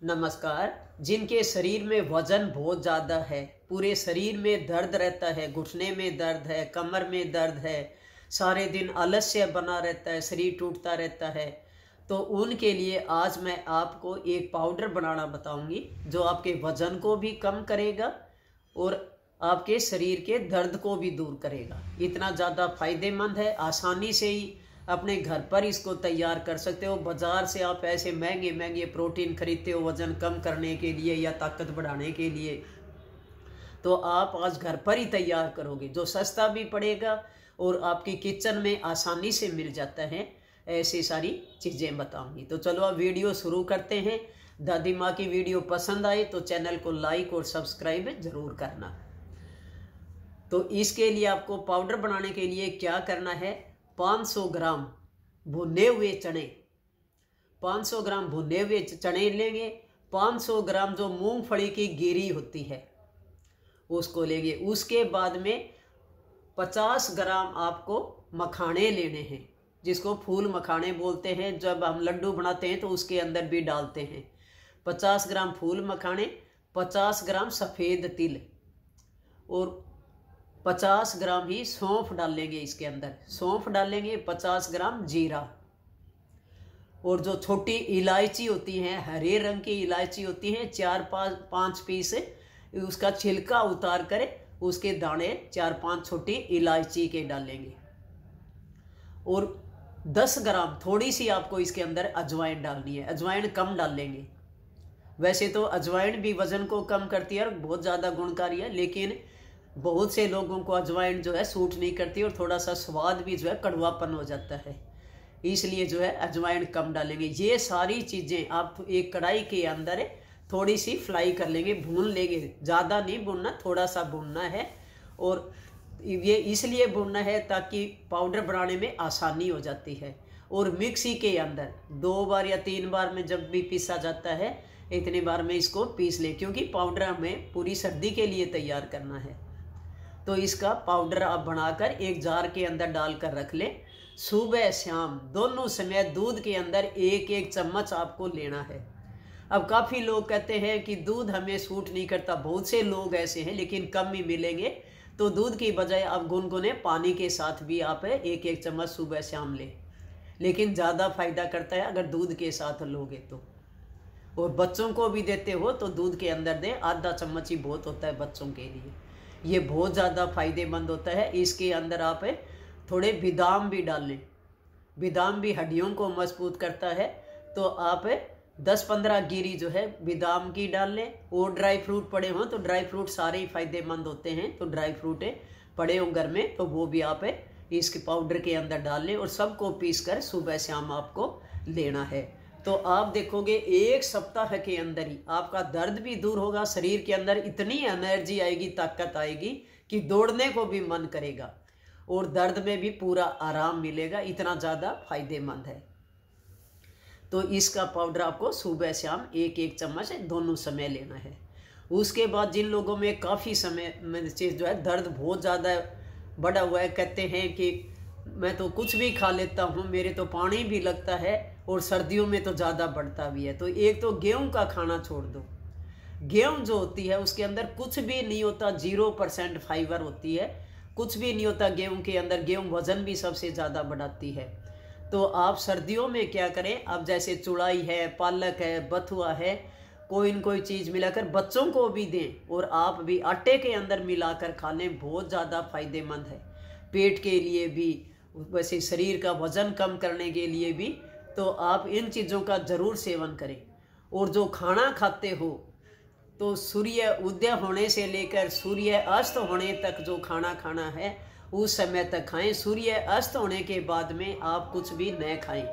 नमस्कार। जिनके शरीर में वजन बहुत ज़्यादा है, पूरे शरीर में दर्द रहता है, घुटने में दर्द है, कमर में दर्द है, सारे दिन आलस्य बना रहता है, शरीर टूटता रहता है, तो उनके लिए आज मैं आपको एक पाउडर बनाना बताऊंगी जो आपके वजन को भी कम करेगा और आपके शरीर के दर्द को भी दूर करेगा। इतना ज़्यादा फायदेमंद है, आसानी से ही अपने घर पर इसको तैयार कर सकते हो। बाज़ार से आप ऐसे महंगे महंगे प्रोटीन खरीदते हो वज़न कम करने के लिए या ताकत बढ़ाने के लिए, तो आप आज घर पर ही तैयार करोगे, जो सस्ता भी पड़ेगा और आपकी किचन में आसानी से मिल जाता है। ऐसी सारी चीज़ें बताऊंगी। तो चलो अब वीडियो शुरू करते हैं। दादी माँ की वीडियो पसंद आए तो चैनल को लाइक और सब्सक्राइब ज़रूर करना। तो इसके लिए आपको पाउडर बनाने के लिए क्या करना है, 500 ग्राम भुने हुए चने, 500 ग्राम भुने हुए चने लेंगे। 500 ग्राम जो मूंगफली की गिरी होती है उसको लेंगे। उसके बाद में 50 ग्राम आपको मखाने लेने हैं, जिसको फूल मखाने बोलते हैं। जब हम लड्डू बनाते हैं तो उसके अंदर भी डालते हैं। 50 ग्राम फूल मखाने, 50 ग्राम सफ़ेद तिल और 50 ग्राम ही सौंफ डालेंगे इसके अंदर। सौंफ डालेंगे, 50 ग्राम जीरा, और जो छोटी इलायची होती हैं, हरे रंग की इलायची होती हैं, 4-5 पीस उसका छिलका उतार कर उसके दाने 4-5 छोटी इलायची के डालेंगे। और 10 ग्राम थोड़ी सी आपको इसके अंदर अजवाइन डालनी है। अजवाइन कम डालेंगे। वैसे तो अजवाइन भी वजन को कम करती है और बहुत ज़्यादा गुणकारी है, लेकिन बहुत से लोगों को अजवाइन जो है सूट नहीं करती और थोड़ा सा स्वाद भी जो है कड़वापन हो जाता है, इसलिए जो है अजवाइन कम डालेंगे। ये सारी चीज़ें आप एक कढ़ाई के अंदर थोड़ी सी फ्राई कर लेंगे, भून लेंगे। ज़्यादा नहीं भूनना, थोड़ा सा भूनना है। और ये इसलिए भूनना है ताकि पाउडर बनाने में आसानी हो जाती है। और मिक्सी के अंदर 2 बार या 3 बार में जब भी पीसा जाता है, इतनी बार में इसको पीस लें, क्योंकि पाउडर हमें पूरी सर्दी के लिए तैयार करना है। तो इसका पाउडर आप बनाकर एक जार के अंदर डालकर रख लें। सुबह शाम दोनों समय दूध के अंदर 1-1 चम्मच आपको लेना है। अब काफ़ी लोग कहते हैं कि दूध हमें सूट नहीं करता, बहुत से लोग ऐसे हैं, लेकिन कम ही मिलेंगे। तो दूध की बजाय आप गुनगुने पानी के साथ भी आप 1-1 चम्मच सुबह शाम लें, लेकिन ज़्यादा फायदा करता है अगर दूध के साथ लोगे तो। और बच्चों को भी देते हो तो दूध के अंदर दें, आधा चम्मच ही बहुत होता है बच्चों के लिए। ये बहुत ज़्यादा फायदेमंद होता है। इसके अंदर आप थोड़े बादाम भी डाल लें, बादाम भी हड्डियों को मजबूत करता है। तो आप 10-15 गिरी जो है बादाम की डाल लें। और ड्राई फ्रूट पड़े हों तो ड्राई फ्रूट सारे ही फायदेमंद होते हैं, तो ड्राई फ्रूट पड़े हों घर में तो वो भी आप इसके पाउडर के अंदर डाल लें और सबको पीस कर सुबह शाम आपको लेना है। तो आप देखोगे 1 सप्ताह के अंदर ही आपका दर्द भी दूर होगा, शरीर के अंदर इतनी एनर्जी आएगी, ताकत आएगी कि दौड़ने को भी मन करेगा और दर्द में भी पूरा आराम मिलेगा। इतना ज़्यादा फायदेमंद है। तो इसका पाउडर आपको सुबह शाम 1-1 चम्मच दोनों समय लेना है। उसके बाद जिन लोगों में काफ़ी समय में चीज़ जो है दर्द बहुत ज़्यादा बढ़ा हुआ है, कहते हैं कि मैं तो कुछ भी खा लेता हूँ, मेरे तो पानी भी लगता है और सर्दियों में तो ज़्यादा बढ़ता भी है, तो एक तो गेहूं का खाना छोड़ दो। गेहूं जो होती है उसके अंदर कुछ भी नहीं होता, 0% फाइबर होती है, कुछ भी नहीं होता गेहूं के अंदर। गेहूं वज़न भी सबसे ज़्यादा बढ़ाती है। तो आप सर्दियों में क्या करें, अब जैसे चुड़ाई है, पालक है, बथुआ है, कोई न कोई चीज़ मिलाकर बच्चों को भी दें और आप भी आटे के अंदर मिलाकर खा लें, बहुत ज़्यादा फायदेमंद है पेट के लिए भी, वैसे शरीर का वज़न कम करने के लिए भी। तो आप इन चीज़ों का ज़रूर सेवन करें। और जो खाना खाते हो तो सूर्य उदय होने से लेकर सूर्य अस्त होने तक जो खाना खाना है उस समय तक खाएं। सूर्य अस्त होने के बाद में आप कुछ भी न खाएं,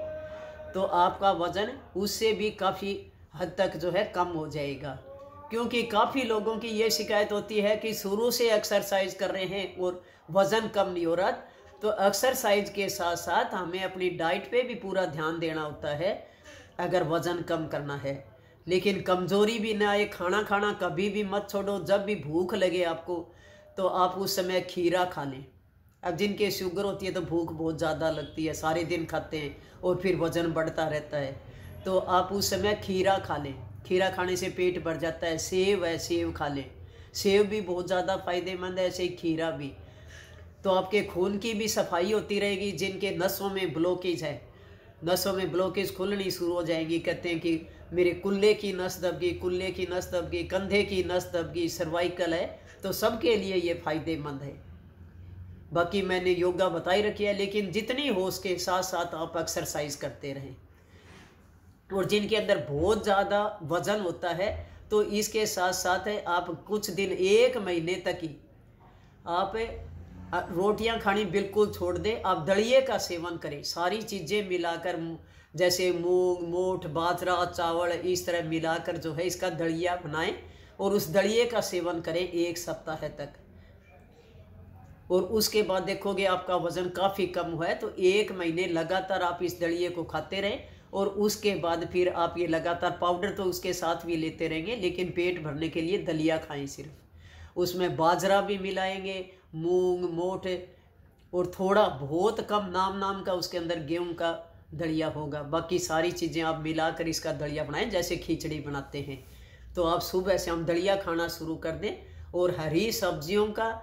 तो आपका वज़न उससे भी काफ़ी हद तक जो है कम हो जाएगा। क्योंकि काफ़ी लोगों की ये शिकायत होती है कि शुरू से एक्सरसाइज कर रहे हैं और वज़न कम नहीं हो रहा। तो एक्सरसाइज के साथ साथ हमें अपनी डाइट पे भी पूरा ध्यान देना होता है अगर वज़न कम करना है। लेकिन कमज़ोरी भी ना आए, खाना खाना कभी भी मत छोड़ो। जब भी भूख लगे आपको तो आप उस समय खीरा खा लें। अब जिनके शुगर होती है तो भूख बहुत ज़्यादा लगती है, सारे दिन खाते हैं और फिर वज़न बढ़ता रहता है, तो आप उस समय खीरा खा लें। खीरा खाने से पेट भर जाता है। सेब है, सेब खा लें, सेब भी बहुत ज़्यादा फायदेमंद है, ऐसे ही खीरा भी। तो आपके खून की भी सफाई होती रहेगी। जिनके नसों में ब्लॉकेज है, नसों में ब्लॉकेज खुलनी शुरू हो जाएंगी। कहते हैं कि मेरे कुल्ले की नस दब गई, कुल्ले की नस दब गई, कंधे की नस दब गई, सर्वाइकल है, तो सबके लिए ये फायदेमंद है। बाकी मैंने योगा बताई रखी है, लेकिन जितनी हो उसके साथ साथ आप एक्सरसाइज करते रहें। और जिनके अंदर बहुत ज़्यादा वजन होता है तो इसके साथ साथ है आप कुछ दिन, 1 महीने तक ही आप रोटियां खानी बिल्कुल छोड़ दें। आप दलिए का सेवन करें, सारी चीज़ें मिलाकर, जैसे मूंग, मोठ, बाजरा, चावल, इस तरह मिलाकर जो है इसका दलिया बनाएं और उस दलिए का सेवन करें 1 सप्ताह तक। और उसके बाद देखोगे आपका वज़न काफ़ी कम हुआ है। तो 1 महीने लगातार आप इस दलिए को खाते रहें और उसके बाद फिर आप ये लगातार, पाउडर तो उसके साथ भी लेते रहेंगे, लेकिन पेट भरने के लिए दलिया खाएं सिर्फ। उसमें बाजरा भी मिलाएंगे, मूंग, मोठ, और थोड़ा बहुत कम नाम का उसके अंदर गेहूं का दलिया होगा। बाकी सारी चीज़ें आप मिलाकर इसका दलिया बनाएं, जैसे खिचड़ी बनाते हैं। तो आप सुबह से हम दलिया खाना शुरू कर दें और हरी सब्जियों का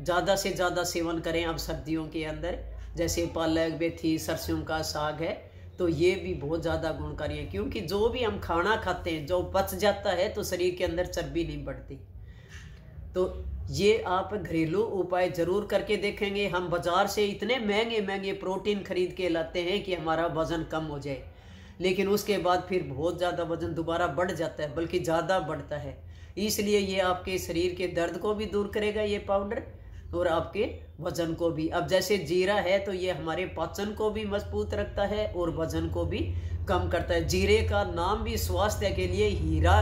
ज़्यादा से ज़्यादा सेवन करें। अब सर्दियों के अंदर जैसे पालक, मेथी, सरसों का साग है, तो ये भी बहुत ज़्यादा गुणकारी है, क्योंकि जो भी हम खाना खाते हैं जो पच जाता है तो शरीर के अंदर चर्बी नहीं बढ़ती। तो ये आप घरेलू उपाय ज़रूर करके देखेंगे। हम बाज़ार से इतने महंगे महंगे प्रोटीन खरीद के लाते हैं कि हमारा वज़न कम हो जाए, लेकिन उसके बाद फिर बहुत ज़्यादा वज़न दोबारा बढ़ जाता है, बल्कि ज़्यादा बढ़ता है। इसलिए ये आपके शरीर के दर्द को भी दूर करेगा ये पाउडर, और आपके वजन को भी। अब जैसे जीरा है तो ये हमारे पाचन को भी मजबूत रखता है और वजन को भी कम करता है। जीरे का नाम भी स्वास्थ्य के लिए हीरा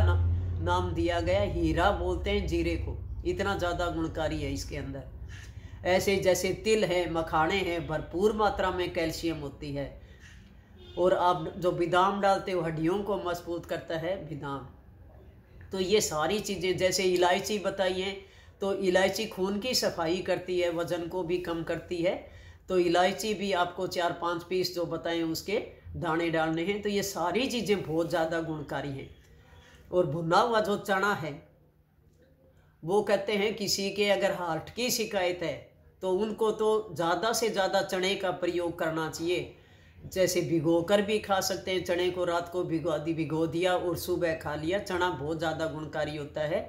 नाम दिया गया, हीरा बोलते हैं जीरे को, इतना ज़्यादा गुणकारी है इसके अंदर। ऐसे जैसे तिल है, मखाने हैं, भरपूर मात्रा में कैल्शियम होती है। और आप जो बादाम डालते हो हड्डियों को मजबूत करता है बादाम। तो ये सारी चीज़ें, जैसे इलायची बताई है, तो इलायची खून की सफाई करती है, वज़न को भी कम करती है। तो इलायची भी आपको 4-5 पीस जो बताएं उसके दाने डालने हैं। तो ये सारी चीज़ें बहुत ज़्यादा गुणकारी हैं। और भुना हुआ जो चना है, वो कहते हैं किसी के अगर हार्ट की शिकायत है तो उनको तो ज़्यादा से ज़्यादा चने का प्रयोग करना चाहिए। जैसे भिगो कर भी खा सकते हैं, चने को रात को भिगो दिया और सुबह खा लिया। चना बहुत ज़्यादा गुणकारी होता है,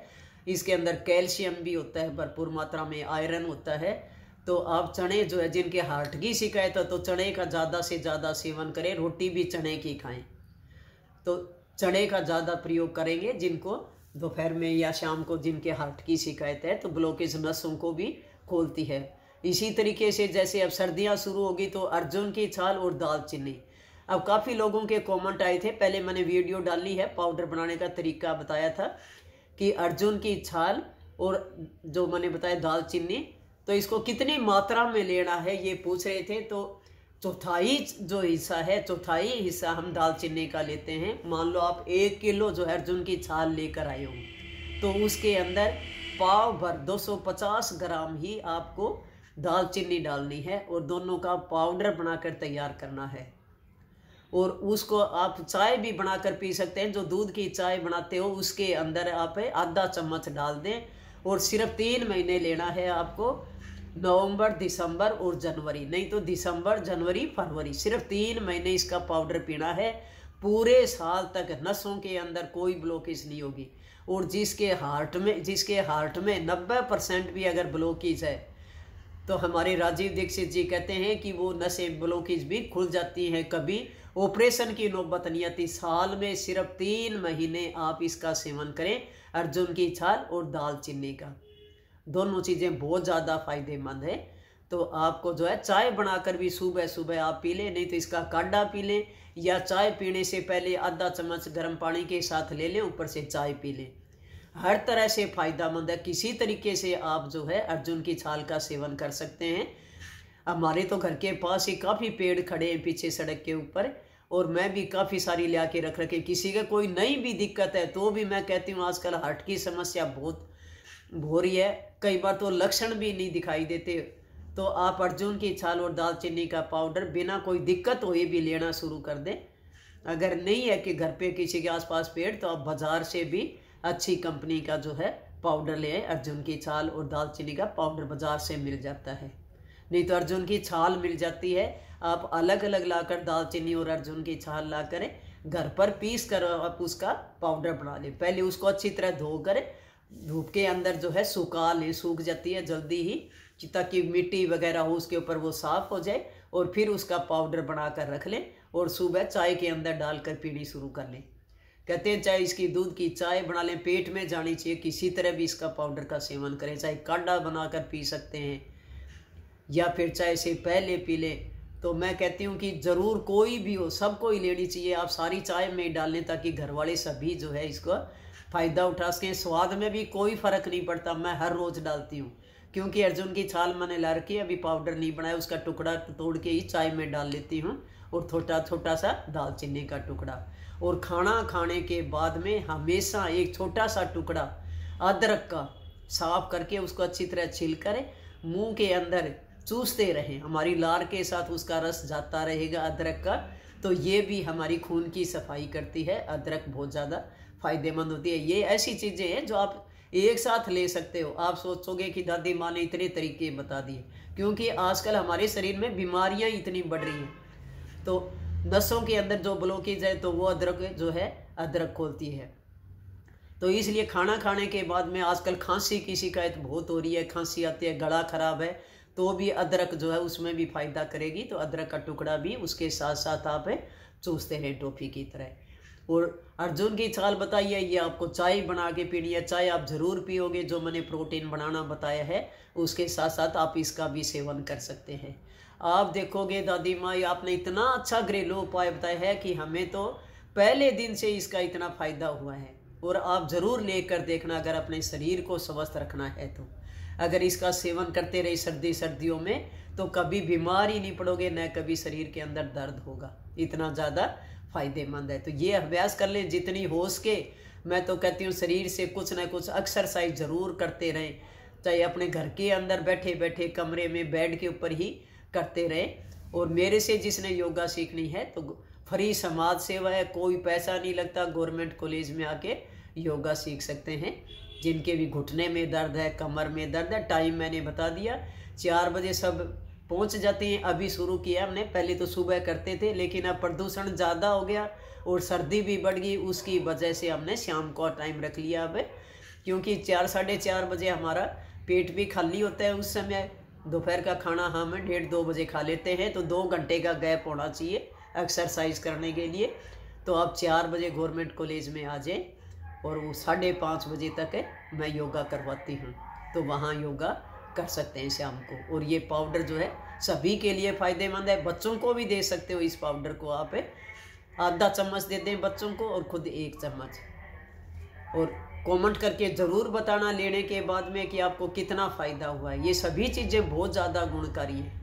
इसके अंदर कैल्शियम भी होता है, भरपूर मात्रा में आयरन होता है। तो आप चने जो है, जिनके हार्ट की शिकायत है तो चने का ज़्यादा से ज़्यादा सेवन करें। रोटी भी चने की खाएं, तो चने का ज़्यादा प्रयोग करेंगे। जिनको दोपहर में या शाम को जिनके हार्ट की शिकायत है, तो ब्लॉकेज नसों को भी खोलती है। इसी तरीके से जैसे अब सर्दियाँ शुरू होगी तो अर्जुन की छाल और दालचीनी। अब काफ़ी लोगों के कमेंट आए थे, पहले मैंने वीडियो डाली है, पाउडर बनाने का तरीका बताया था कि अर्जुन की छाल और जो मैंने बताया दालचीनी, तो इसको कितनी मात्रा में लेना है ये पूछ रहे थे। तो चौथाई जो हिस्सा है, चौथाई हिस्सा हम दालचीनी का लेते हैं। मान लो आप 1 किलो जो है अर्जुन की छाल लेकर आए हो, तो उसके अंदर पाव भर 250 ग्राम ही आपको दालचीनी डालनी है और दोनों का पाउडर बनाकर तैयार करना है। और उसको आप चाय भी बनाकर पी सकते हैं। जो दूध की चाय बनाते हो उसके अंदर आप आधा चम्मच डाल दें। और सिर्फ 3 महीने लेना है आपको, नवंबर, दिसंबर और जनवरी, नहीं तो दिसंबर, जनवरी, फरवरी, सिर्फ 3 महीने इसका पाउडर पीना है। पूरे साल तक नसों के अंदर कोई ब्लॉकेज नहीं होगी। और जिसके हार्ट में 90% भी अगर ब्लॉकेज है, तो हमारे राजीव दीक्षित जी कहते हैं कि वो नसें ब्लॉकेज भी खुल जाती हैं, कभी ऑपरेशन की नौबत नहीं आती। साल में सिर्फ 3 महीने आप इसका सेवन करें, अर्जुन की छाल और दालचीनी का। दोनों चीज़ें बहुत ज़्यादा फायदेमंद है। तो आपको जो है चाय बनाकर भी सुबह सुबह आप पी लें, नहीं तो इसका काढ़ा पी लें, या चाय पीने से पहले आधा चम्मच गर्म पानी के साथ ले लें, ऊपर से चाय पी लें। हर तरह से फ़ायदेमंद है। किसी तरीके से आप जो है अर्जुन की छाल का सेवन कर सकते हैं। हमारे तो घर के पास ही काफ़ी पेड़ खड़े हैं पीछे सड़क के ऊपर, और मैं भी काफ़ी सारी ले आके रख रखे। किसी का कोई नई भी दिक्कत है तो भी मैं कहती हूँ, आजकल हार्ट की समस्या बहुत हो रही है, कई बार तो लक्षण भी नहीं दिखाई देते, तो आप अर्जुन की छाल और दालचीनी का पाउडर बिना कोई दिक्कत हुए भी लेना शुरू कर दें। अगर नहीं है कि घर पे किसी के आसपास पेड़, तो आप बाजार से भी अच्छी कंपनी का जो है पाउडर ले आए। अर्जुन की छाल और दालचीनी का पाउडर बाजार से मिल जाता है। नहीं तो अर्जुन की छाल मिल जाती है, आप अलग अलग लाकर दालचीनी और अर्जुन की छाल ला कर घर पर पीस कर आप उसका पाउडर बना लें। पहले उसको अच्छी तरह धोकर धूप के अंदर जो है सुखा लें, सूख जाती है जल्दी ही, ताकि मिट्टी वगैरह हो उसके ऊपर वो साफ हो जाए। और फिर उसका पाउडर बना कर रख लें और सुबह चाय के अंदर डालकर पीनी शुरू कर लें। कहते हैं चाहे इसकी दूध की चाय बना लें, पेट में जानी चाहिए, किसी तरह भी इसका पाउडर का सेवन करें। चाहे काढ़ा बनाकर पी सकते हैं या फिर चाय से पहले पी लें। तो मैं कहती हूँ कि ज़रूर कोई भी हो, सबको ही लेनी चाहिए। आप सारी चाय में डाल लें ताकि घर वाले सभी जो है इसको फ़ायदा उठा सकें। स्वाद में भी कोई फ़र्क नहीं पड़ता, मैं हर रोज़ डालती हूँ, क्योंकि अर्जुन की छाल मैंने ला रखी है, अभी पाउडर नहीं बनाया, उसका टुकड़ा तोड़ के ही चाय में डाल लेती हूँ, और छोटा छोटा सा दालचीनी का टुकड़ा। और खाना खाने के बाद में हमेशा एक छोटा सा टुकड़ा अदरक का साफ करके उसको अच्छी तरह छील कर मुँह के अंदर चूसते रहें। हमारी लार के साथ उसका रस जाता रहेगा अदरक का, तो ये भी हमारी खून की सफाई करती है। अदरक बहुत ज़्यादा फ़ायदेमंद होती है। ये ऐसी चीज़ें हैं जो आप एक साथ ले सकते हो। आप सोचोगे कि दादी माँ ने इतने तरीके बता दिए, क्योंकि आजकल हमारे शरीर में बीमारियाँ इतनी बढ़ रही हैं, तो नसों के अंदर जो ब्लॉकेज है तो वो अदरक जो है अदरक खोलती है। तो इसलिए खाना खाने के बाद में आजकल खांसी की शिकायत बहुत हो रही है, खांसी आती है, गला खराब है, तो भी अदरक जो है उसमें भी फ़ायदा करेगी। तो अदरक का टुकड़ा भी उसके साथ साथ आप चूसते रहें टॉफ़ी की तरह। और अर्जुन की छाल बताइए, ये आपको चाय बना के पीनी है, चाय आप ज़रूर पियोगे। जो मैंने प्रोटीन बनाना बताया है उसके साथ साथ आप इसका भी सेवन कर सकते हैं। आप देखोगे दादी माँ, आपने इतना अच्छा घरेलू उपाय बताया है कि हमें तो पहले दिन से इसका इतना फ़ायदा हुआ है। और आप ज़रूर लेकर देखना, अगर अपने शरीर को स्वस्थ रखना है तो। अगर इसका सेवन करते रहे सर्दियों में, तो कभी बीमार ही नहीं पड़ोगे, न कभी शरीर के अंदर दर्द होगा। इतना ज़्यादा फ़ायदेमंद है। तो ये अभ्यास कर लें जितनी हो सके। मैं तो कहती हूँ शरीर से कुछ ना कुछ एक्सरसाइज ज़रूर करते रहें, चाहे अपने घर के अंदर बैठे बैठे कमरे में बेड के ऊपर ही करते रहें। और मेरे से जिसने योगा सीखनी है तो फ्री समाज सेवा है, कोई पैसा नहीं लगता, गवर्नमेंट कॉलेज में आके योगा सीख सकते हैं। जिनके भी घुटने में दर्द है, कमर में दर्द है, टाइम मैंने बता दिया, 4 बजे सब पहुंच जाते हैं। अभी शुरू किया हमने, पहले तो सुबह करते थे, लेकिन अब प्रदूषण ज़्यादा हो गया और सर्दी भी बढ़ गई, उसकी वजह से हमने शाम को टाइम रख लिया अब, क्योंकि 4 साढ़े 4 बजे हमारा पेट भी खाली होता है। उस समय दोपहर का खाना हम 1:30-2 बजे खा लेते हैं, तो 2 घंटे का गैप होना चाहिए एक्सरसाइज करने के लिए। तो आप 4 बजे गवर्नमेंट कॉलेज में आ जाएं और वो 5:30 बजे तक मैं योगा करवाती हूँ, तो वहाँ योगा कर सकते हैं शाम को। और ये पाउडर जो है सभी के लिए फ़ायदेमंद है, बच्चों को भी दे सकते हो। इस पाउडर को आप आधा चम्मच दे दें बच्चों को और खुद 1 चम्मच। और कमेंट करके ज़रूर बताना लेने के बाद में कि आपको कितना फ़ायदा हुआ है। ये सभी चीज़ें बहुत ज़्यादा गुणकारी हैं।